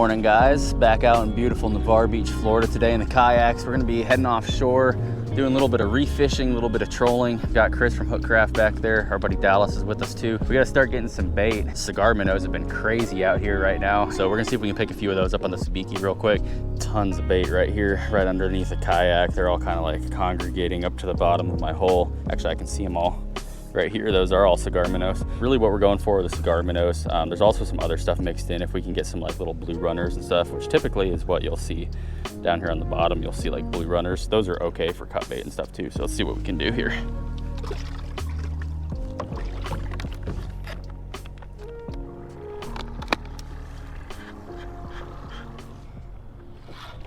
morning, guys. Back out in beautiful Navarre Beach, Florida today in the kayaks. We're gonna be heading offshore, doing a little bit of reef fishing, a little bit of trolling. We've got Chris from Hookcraft back there. Our buddy Dallas is with us too. We gotta start getting some bait. Cigar minnows have been crazy out here right now. So we're gonna see if we can pick a few of those up on the sabiki real quick. Tons of bait right here, right underneath the kayak. They're all kind of like congregating up to the bottom of my hole. Actually, I can see them all right here. Those are all cigar minnows. Really what we're going for are the cigar minnows. There's also some other stuff mixed in if we can get some like little blue runners and stuff, which typically is what you'll see down here on the bottom. You'll see like blue runners. Those are okay for cut bait and stuff too. So let's see what we can do here.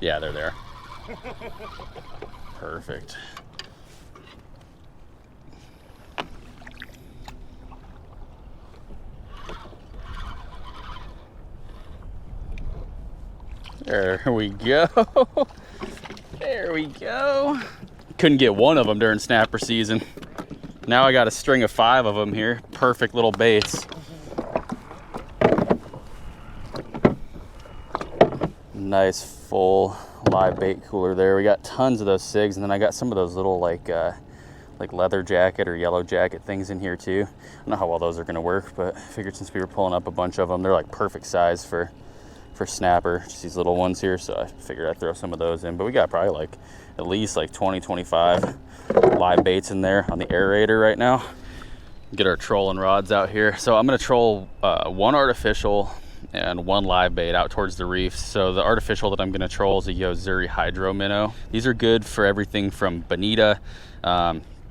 Yeah, they're there. Perfect. There we go. There we go. Couldn't get one of them during snapper season. Now I got a string of 5 of them here. Perfect little baits. Nice full live bait cooler there. We got tons of those cigs, and then I got some of those little like leather jacket or yellow jacket things in here too. I don't know how well those are gonna work, but I figured since we were pulling up a bunch of them, they're like perfect size for snapper, just these little ones here. So I figured I'd throw some of those in, but we got probably like at least like 20-25 live baits in there on the aerator right now. Get our trolling rods out here. So I'm gonna troll 1 artificial and 1 live bait out towards the reef. So the artificial that I'm gonna troll is a Yozuri hydro minnow. These are good for everything from bonita,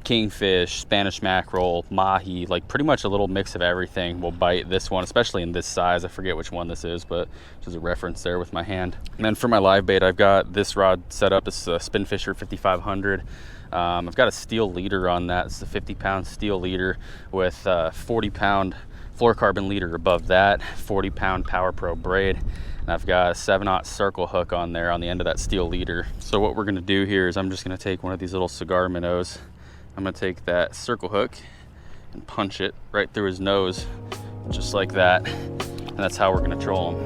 kingfish, Spanish mackerel, mahi, like pretty much a little mix of everything will bite this one, especially in this size. I forget which one this is, but there's a reference there with my hand. And then for my live bait, I've got this rod set up. It's a Spinfisher 5500. I've got a steel leader on that. It's a 50-pound steel leader with 40-pound fluorocarbon leader above that, 40-pound Power Pro braid. And I've got a 7/0 circle hook on there on the end of that steel leader. So what we're gonna do here is I'm just gonna take one of these little cigar minnows. I'm gonna take that circle hook and punch it right through his nose, just like that. And that's how we're gonna troll him.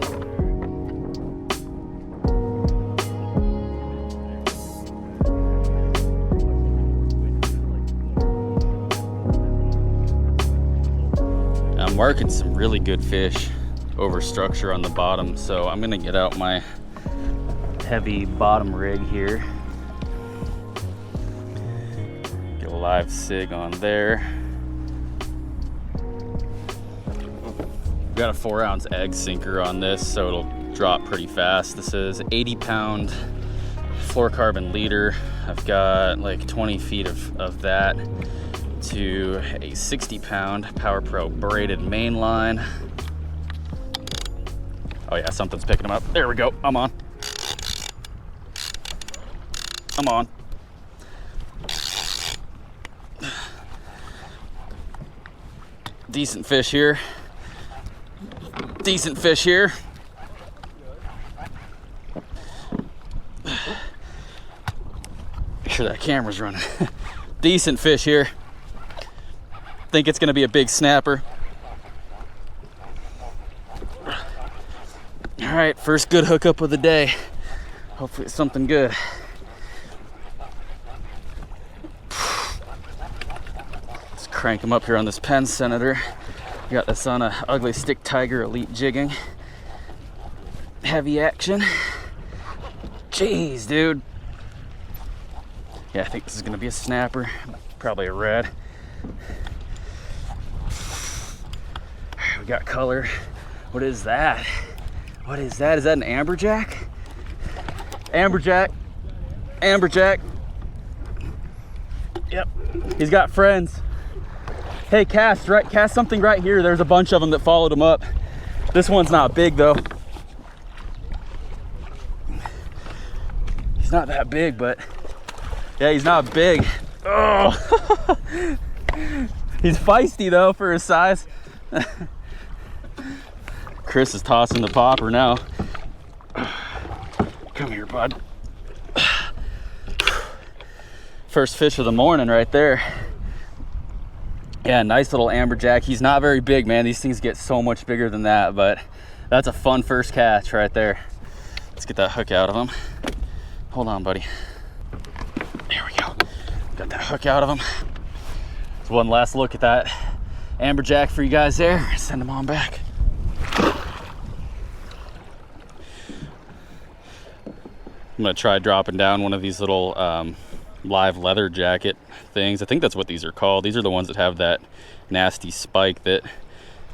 I'm marking some really good fish over structure on the bottom. So I'm gonna get out my heavy bottom rig here. Live sig on there. Got a 4-ounce egg sinker on this, so it'll drop pretty fast. This is 80-pound fluorocarbon leader. I've got like 20 feet of that to a 60-pound Power Pro braided main line. Oh yeah, something's picking them up. There we go. I'm on. I'm on. Decent fish here. Decent fish here. Make sure that camera's running. Decent fish here. Think it's gonna be a big snapper. All right, first good hookup of the day. Hopefully it's something good. Crank them up here on this Penn Senator. Got this on a Ugly Stick Tiger Elite jigging. Heavy action. Jeez, dude. Yeah, I think this is gonna be a snapper. Probably a red. We got color. What is that? What is that? Is that an amberjack? Amberjack. Amberjack. Yep. He's got friends. Hey, cast something right here. There's a bunch of them that followed him up. This one's not big though. He's not that big, but yeah, he's not big. Oh, he's feisty though for his size. Chris is tossing the popper now. Come here, bud. First fish of the morning right there. Yeah, nice little amberjack. He's not very big, man. These things get so much bigger than that, but That's a fun first catch right there. Let's get that hook out of him. Hold on, buddy. There we go. Got that hook out of him. So one last look at that amberjack for you guys there. Send them on back. I'm gonna try dropping down one of these little live leather jacket things. I think that's what these are called. These are the ones that have that nasty spike that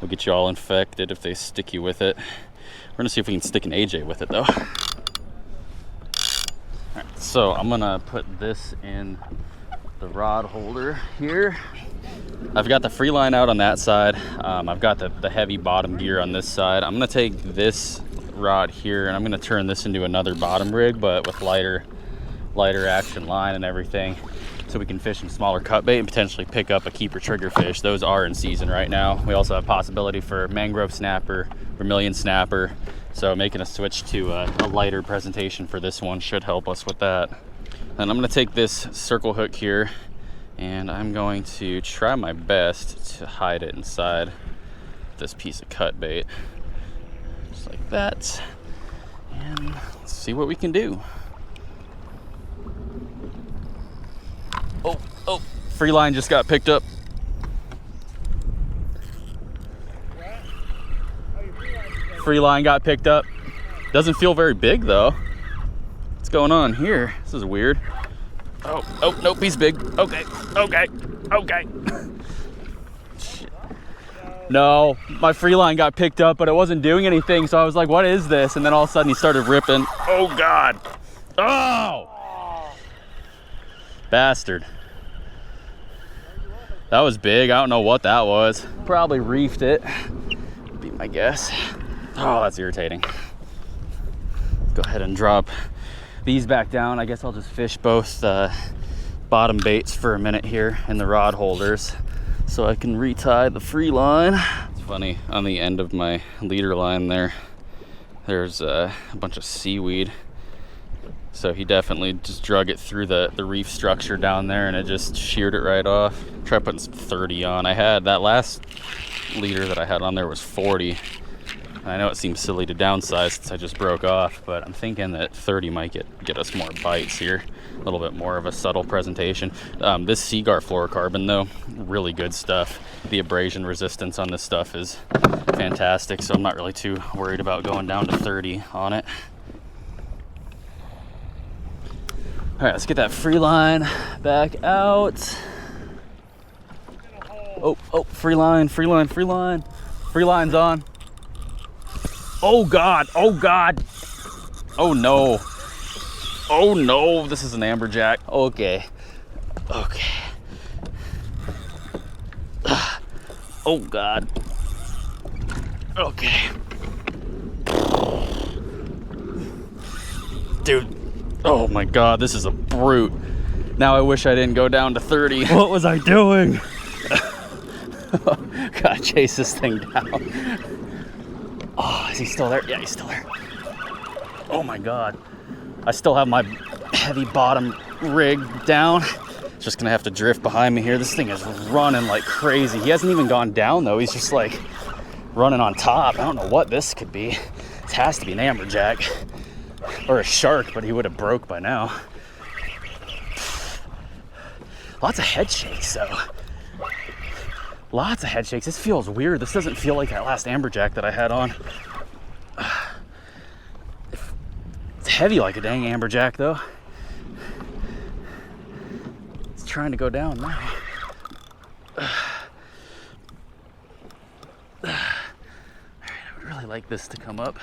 will get you all infected if they stick you with it. We're gonna see if we can stick an AJ with it though. All right, so I'm gonna put this in the rod holder here. I've got the free line out on that side. I've got the heavy bottom gear on this side. I'm gonna take this rod here and I'm gonna turn this into another bottom rig, but with lighter action line and everything, so we can fish some smaller cut bait and potentially pick up a keeper triggerfish. Those are in season right now. We also have possibility for mangrove snapper, vermilion snapper, so making a switch to a lighter presentation for this one should help us with that. And I'm gonna take this circle hook here and I'm going to try my best to hide it inside this piece of cut bait. Just like that. And let's see what we can do. Oh, free line just got picked up. Free line got picked up. Doesn't feel very big though. What's going on here? This is weird. Oh, nope, he's big. Okay. Shit. No, my free line got picked up, but it wasn't doing anything, so I was like, what is this? And then all of a sudden he started ripping. Oh God. Oh! Bastard. That was big. I don't know what that was. Probably reefed it, would be my guess. Oh, that's irritating. Let's go ahead and drop these back down. I guess I'll just fish both bottom baits for a minute here in the rod holders so I can retie the free line. It's funny, on the end of my leader line there's a bunch of seaweed. So he definitely just drug it through the reef structure down there and it just sheared it right off. Try putting some 30 on. I had that last leader that I had on there was 40. I know it seems silly to downsize since I just broke off, but I'm thinking that 30 might get us more bites here. A little bit more of a subtle presentation. This Seaguar fluorocarbon though, really good stuff. The abrasion resistance on this stuff is fantastic, so I'm not really too worried about going down to 30 on it. All right, let's get that free line back out. Oh, free line. Free line's on. Oh God. Oh no, this is an amberjack. Okay. Oh God. Okay. Dude. Oh my God, this is a brute. Now I wish I didn't go down to 30. What was I doing? Gotta chase this thing down. Oh, is he still there? Yeah, he's still there. Oh my God. I still have my heavy bottom rig down. Just gonna have to drift behind me here. This thing is running like crazy. He hasn't even gone down though. He's just like running on top. I don't know what this could be. It has to be an amberjack. Or a shark, but he would have broke by now. Lots of head shakes though. Lots of head shakes. This feels weird. This doesn't feel like that last amberjack that I had on. It's heavy like a dang amberjack though. It's trying to go down now. Alright, I would really like this to come up.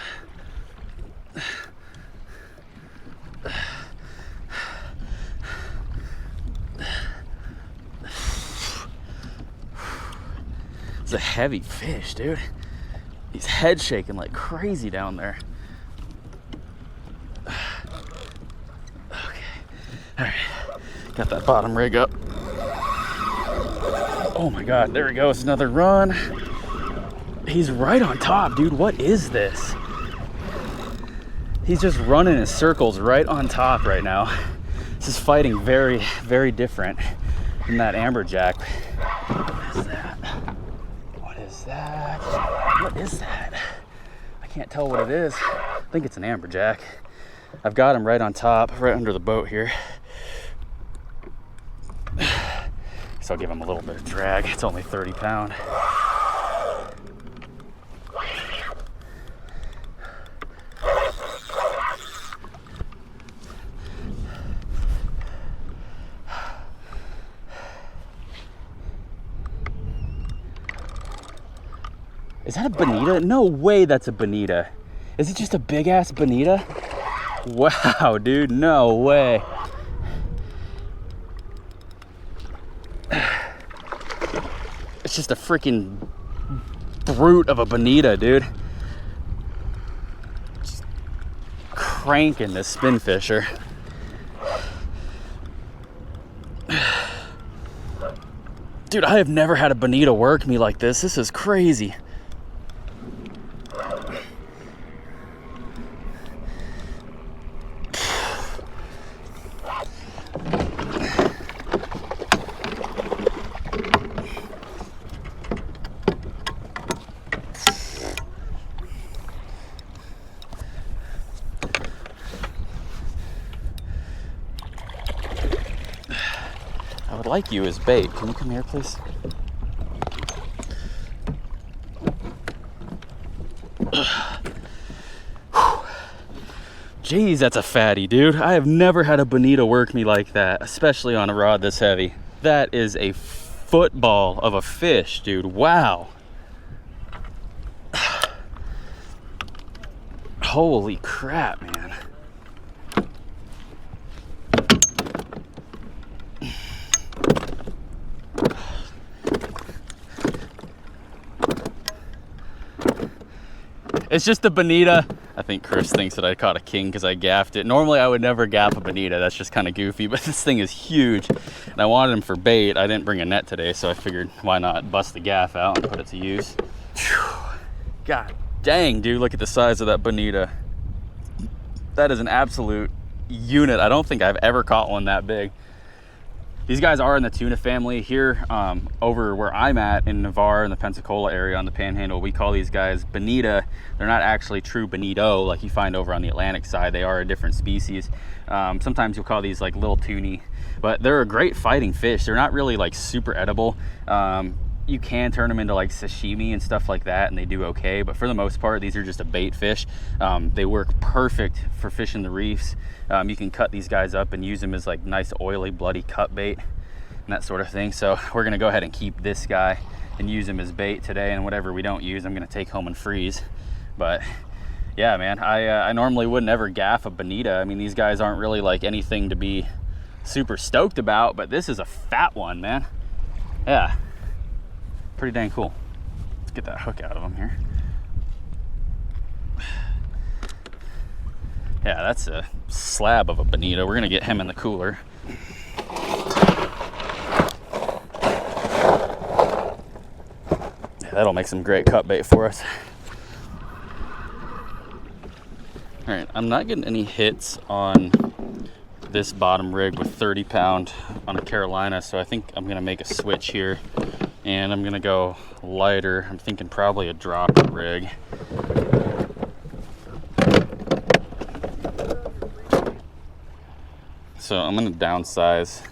It's a heavy fish, dude. He's head shaking like crazy down there. Okay. All right. Got that bottom rig up. Oh my God, there he goes. Another run. He's right on top, dude. What is this? He's just running in circles right on top right now. This is fighting very, very different than that amberjack. What is that? What is that? I can't tell what it is. I think it's an amberjack. I've got him right on top, right under the boat here. So I'll give him a little bit of drag. It's only 30 pound. Is that a bonita? No way that's a bonita. Is it just a big ass bonita? Wow, dude, no way. It's just a freaking brute of a bonita, dude. Just cranking this spin fisher. Dude, I have never had a bonita work me like this. This is crazy. I would like you as bait. Can you come here, please? Jeez, that's a fatty, dude. I have never had a bonita work me like that, especially on a rod this heavy. That is a football of a fish, dude. Wow. Holy crap, man. It's just a bonita. I think Chris thinks that I caught a king because I gaffed it. Normally I would never gaff a bonita. That's just kind of goofy, but this thing is huge. And I wanted him for bait. I didn't bring a net today, so I figured why not bust the gaff out and put it to use. Whew. God dang, dude, look at the size of that bonita. That is an absolute unit. I don't think I've ever caught one that big. These guys are in the tuna family here over where I'm at in Navarre in the Pensacola area on the Panhandle. We call these guys bonita. They're not actually true bonito like you find over on the Atlantic side. They are a different species. Sometimes you'll call these like little toonie, but they're a great fighting fish. They're not really like super edible. You can turn them into like sashimi and stuff like that and they do okay, but for the most part these are just a bait fish. They work perfect for fishing the reefs. You can cut these guys up and use them as like nice oily bloody cut bait and that sort of thing. So we're gonna go ahead and keep this guy and use him as bait today, and whatever we don't use I'm gonna take home and freeze. But yeah, man, I normally wouldn't ever gaff a bonita. I mean, these guys aren't really like anything to be super stoked about, but this is a fat one, man. Yeah, pretty dang cool. Let's get that hook out of him here. Yeah, that's a slab of a bonita. We're gonna get him in the cooler. Yeah, that'll make some great cut bait for us. All right, I'm not getting any hits on this bottom rig with 30 pound on a Carolina, so I think I'm gonna make a switch here and I'm gonna go lighter. I'm thinking probably a dropper rig. So I'm gonna downsize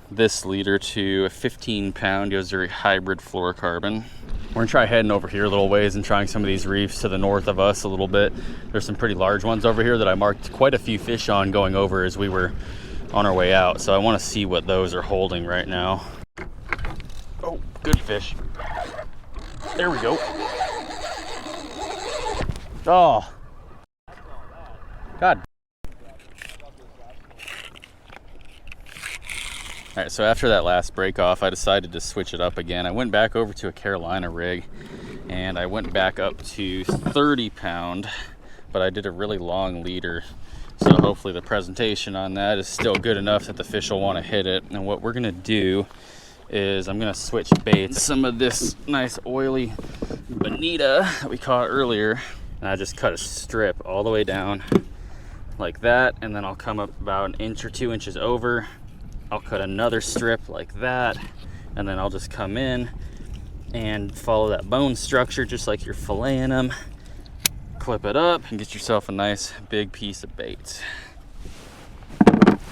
this leader to a 15 pound Yozuri hybrid fluorocarbon. We're gonna try heading over here a little ways and trying some of these reefs to the north of us a little bit. There's some pretty large ones over here that I marked quite a few fish on going over as we were on our way out. So I wanna see what those are holding right now. Oh, good fish. There we go. Oh, God. All right, so after that last break off, I decided to switch it up again. I went back over to a Carolina rig and I went back up to 30 pound, but I did a really long leader. So hopefully the presentation on that is still good enough that the fish will want to hit it. And what we're gonna do is I'm gonna switch baits. Some of this nice oily bonita that we caught earlier, and I just cut a strip all the way down like that, and then I'll come up about an inch or 2 inches over. I'll cut another strip like that, and then I'll just come in and follow that bone structure just like you're filleting them. clip it up and get yourself a nice big piece of bait.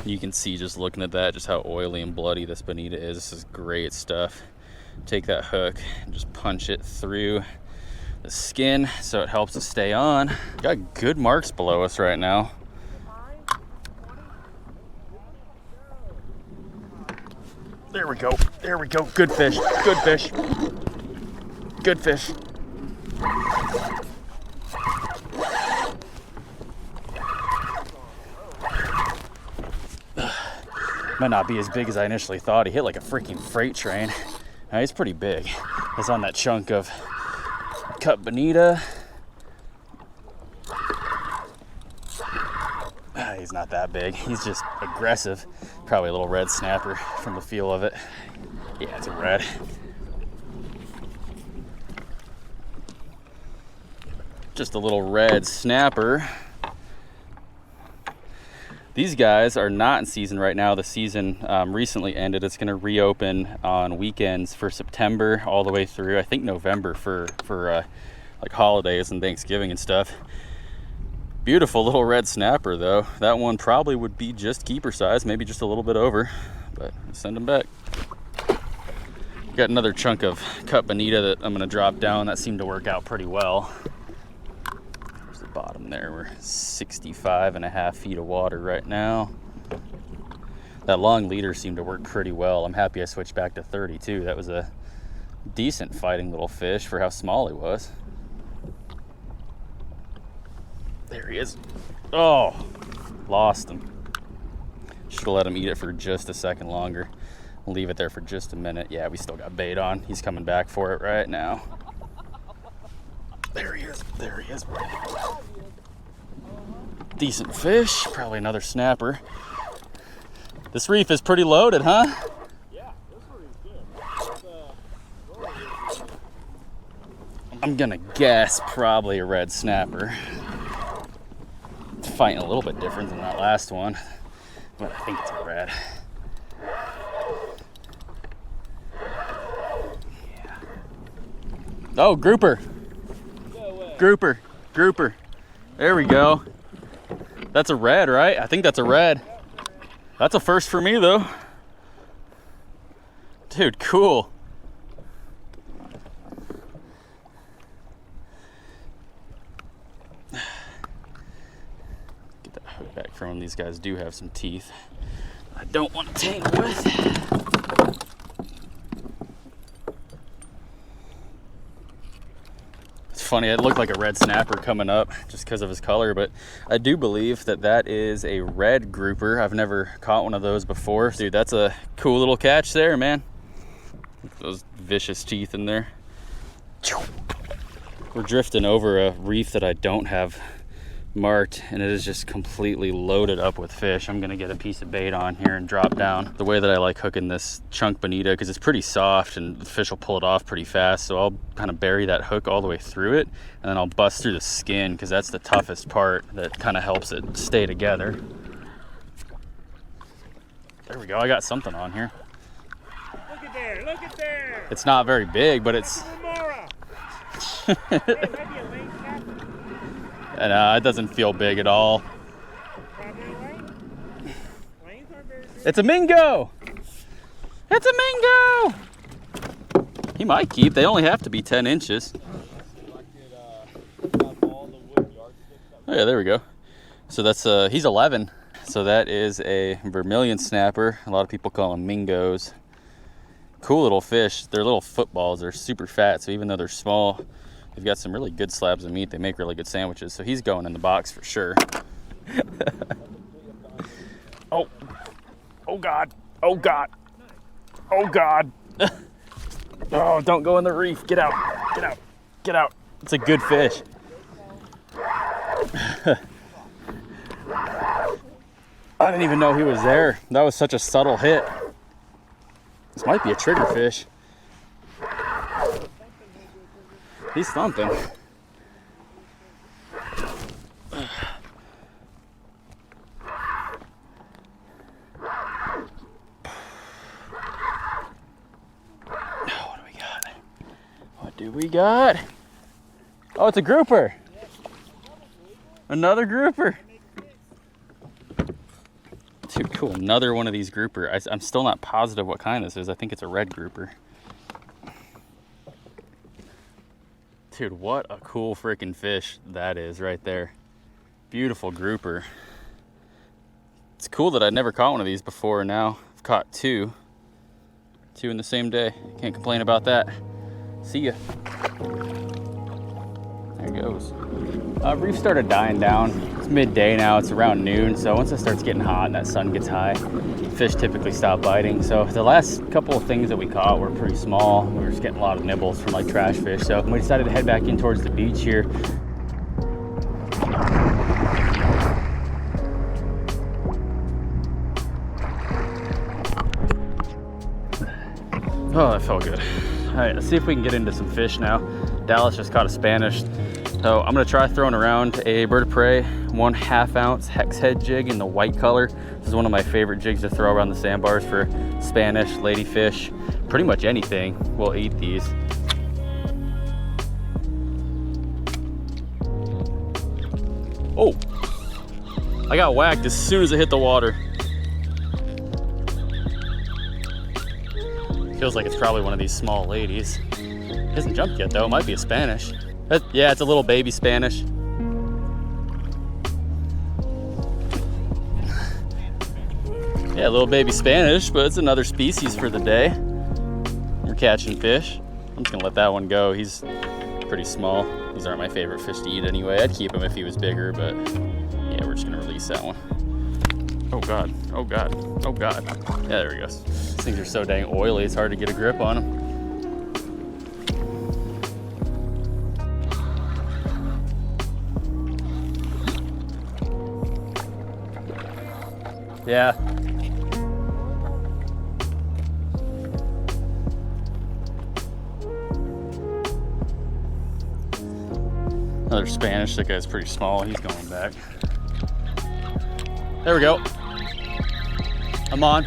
You can see just looking at that just how oily and bloody this bonita is. This is great stuff. Take that hook and just punch it through the skin so it helps it stay on. Got good marks below us right now. There we go. There we go. Good fish. Good fish. Good fish. Might not be as big as I initially thought. He hit like a freaking freight train. Now, he's pretty big. It's on that chunk of cut bonita. He's not that big. He's just aggressive. Probably a little red snapper from the feel of it. Yeah, it's a red. Just a little red snapper. These guys are not in season right now. The season recently ended. It's going to reopen on weekends for September all the way through, I think, November for like holidays and Thanksgiving and stuff. Beautiful little red snapper, though. That one probably would be just keeper size, maybe just a little bit over, but send them back. Got another chunk of cut bonita that I'm going to drop down. That seemed to work out pretty well. There's the bottom there. We're 65.5 feet of water right now. That long leader seemed to work pretty well. I'm happy I switched back to 32. That was a decent fighting little fish for how small he was. There he is. Oh, lost him. Should have let him eat it for just a second longer. We'll leave it there for just a minute. Yeah, we still got bait on. He's coming back for it right now. There he is. There he is. Decent fish. Probably another snapper. This reef is pretty loaded, huh? Yeah, this one is good. I'm gonna guess probably a red snapper. It's fighting a little bit different than that last one, but I think it's a red. Yeah. Oh, grouper. Grouper. Grouper. There we go. That's a red, right? I think that's a red. That's a first for me, though. Dude, cool. Get that hook back from him. These guys do have some teeth I don't want to tangle with. It's funny, it looked like a red snapper coming up just because of his color, but I do believe that that is a red grouper. I've never caught one of those before. Dude, that's a cool little catch there, man. Those vicious teeth in there. We're drifting over a reef that I don't have marked, and it is just completely loaded up with fish. I'm gonna get a piece of bait on here and drop down. The way that I like hooking this chunk bonita, because it's pretty soft and the fish will pull it off pretty fast, so I'll kind of bury that hook all the way through it, and then I'll bust through the skin, because that's the toughest part that kind of helps it stay together. There we go. I got something on here. Look at there, look at there. It's not very big, but it's Hey, maybe a lane captain. and it doesn't feel big at all. Probably a lane. Lanes aren't very big. It's a mingo! It's a mingo! He might keep. They only have to be 10 inches. Oh yeah, there we go. So that's he's 11. So that is a vermilion snapper. A lot of people call them mingos. Cool little fish. Their little footballs are super fat, so even though they're small, they've got some really good slabs of meat. They make really good sandwiches, so he's going in the box for sure. Oh. Oh, God. Oh, God. Oh, God. Oh, don't go in the reef. Get out. Get out. Get out. It's a good fish. I didn't even know he was there. That was such a subtle hit. This might be a triggerfish. He's thumping. Oh, what do we got? What do we got? Oh, it's a grouper. Another grouper. Dude, cool. Another one of these grouper. I'm still not positive what kind this is. I think it's a red grouper. Dude, what a cool freaking fish that is right there. Beautiful grouper. It's cool that I never caught one of these before. Now I've caught two in the same day. Can't complain about that. See ya. There it goes. Reef started dying down. It's midday now, it's around noon, so once it starts getting hot and that sun gets high, fish typically stop biting. So the last couple of things that we caught were pretty small. We were just getting a lot of nibbles from like trash fish. So we decided to head back in towards the beach here. Oh, that felt good. All right, let's see if we can get into some fish now. Dallas just caught a Spanish. So I'm gonna try throwing around a bird of prey, 1/2 ounce hex head jig in the white color. This is one of my favorite jigs to throw around the sandbars for Spanish, ladyfish, pretty much anything. We'll eat these. Oh, I got whacked as soon as it hit the water. Feels like it's probably one of these small ladies. It hasn't jumped yet though, it might be a Spanish. Yeah, it's a little baby Spanish. Yeah, little baby Spanish, but it's another species for the day. We're catching fish. I'm just gonna let that one go. He's pretty small. These aren't my favorite fish to eat anyway. I'd keep him if he was bigger, but yeah, we're just gonna release that one. Oh God, oh God, oh God. Yeah, there he goes. These things are so dang oily, it's hard to get a grip on them. Yeah. Another Spanish. That guy's pretty small. He's going back. There we go. I'm on.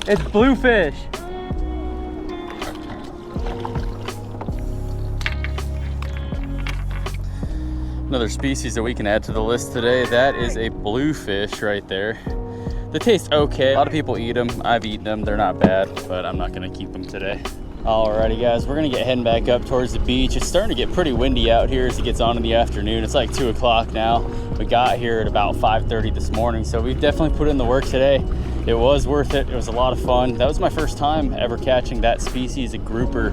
It's bluefish. Another species that we can add to the list today. That is a bluefish right there. They taste okay. A lot of people eat them. I've eaten them. They're not bad, but I'm not gonna keep them today. Alrighty guys, we're gonna get heading back up towards the beach. It's starting to get pretty windy out here as it gets on in the afternoon. It's like 2 o'clock now. We got here at about 5:30 this morning, so we've definitely put in the work today. It was worth it. It was a lot of fun. That was my first time ever catching that species, a grouper,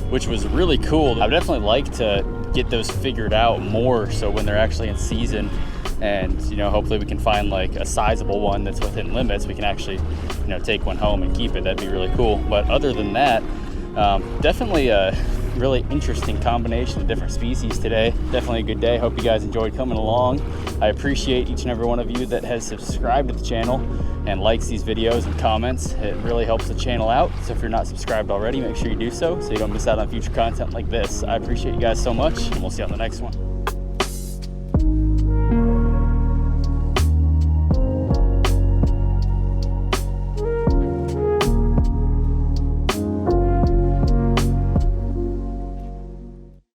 which was really cool. I would definitely like to get those figured out more so when they're actually in season, and you know, hopefully we can find like a sizable one that's within limits. We can actually, you know, take one home and keep it. That'd be really cool. But other than that, definitely a really interesting combination of different species today. Definitely a good day. Hope you guys enjoyed coming along. I appreciate each and every one of you that has subscribed to the channel and likes these videos and comments. It really helps the channel out. So if you're not subscribed already, make sure you do so you don't miss out on future content like this. I appreciate you guys so much, and we'll see you on the next one.